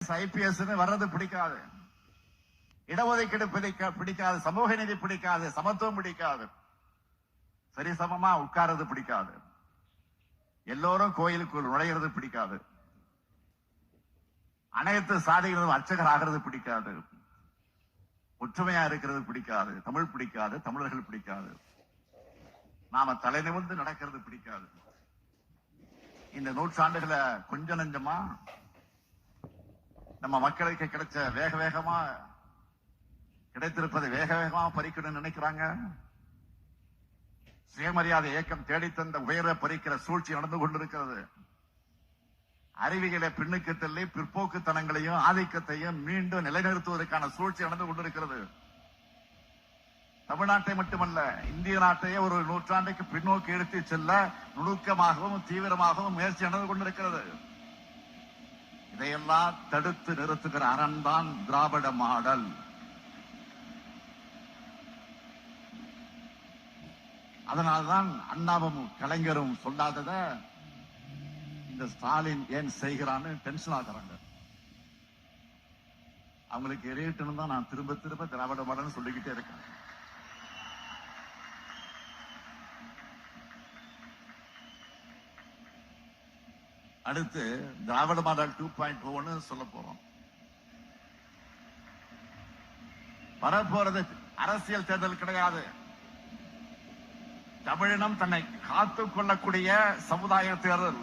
IAS IPS வர்றது பிடிக்காது, இடஒதுக்கீடு பிடிக்காது, சமூக நீதி பிடிக்காது, சமத்துவம் பிடிக்காது, சரிசமமா உட்கார்றது பிடிக்காது, எல்லோரும் கோயிலுக்குள் நுழைகிறது பிடிக்காது, அனைத்து சாதிகளும் அர்ச்சகர் ஆகிறது பிடிக்காது, ஒற்றுமையா இருக்கிறது பிடிக்காது, தமிழ் பிடிக்காது, தமிழர்கள் பிடிக்காது, நாம தலை நிமிர்ந்து நடக்கிறது பிடிக்காது. இந்த நூற்றாண்டுகளை கொஞ்ச நஞ்சமா நம்ம மக்களுக்கு கிடைச்ச வேக வேகமா கிடைத்திருப்பதை வேக வேகமா பறிக்கணும்னு நினைக்கிறாங்க. சுயமரியாதை இயக்கம் தேடித்தந்த உயர பறிக்கிற சூழ்ச்சி நடந்து கொண்டிருக்கிறது. அறிவியலை பின்னுக்கு தள்ளி பிற்போக்குத்தனங்களையும் ஆதிக்கத்தையும் மீண்டும் நிலைநிறுத்துவதற்கான சூழ்ச்சி நடந்து கொண்டிருக்கிறது. தமிழ்நாட்டை மட்டுமல்ல, இந்திய நாட்டையே ஒரு நூற்றாண்டுக்கு பின்னோக்கி எடுத்து செல்ல நுணுக்கமாகவும் தீவிரமாகவும் முயற்சி நடந்து கொண்டிருக்கிறது. இதையெல்லாம் தடுத்து நிறுத்துகிற அரண் தான் திராவிட மாடல். அதனால்தான் அண்ணாவும் கலைஞரும் சொல்லாதத இந்த ஸ்டாலின் ஏன் செய்கிறான்னு டென்ஷன் ஆகுறாங்க. அவங்களுக்கு எரியட்டுன்னு தான் நான் திரும்ப திரும்ப திராவிட மாடல் சொல்லிக்கிட்டே இருக்கேன். அடுத்து திராவிட மாடல் 2.0 சொல்ல போறோம். வரப்போறது அரசியல் தேர்தல் கிடையாது. தமிழினம் தன்னை காத்துக் கொள்ளக்கூடிய சமுதாய தேர்தல்.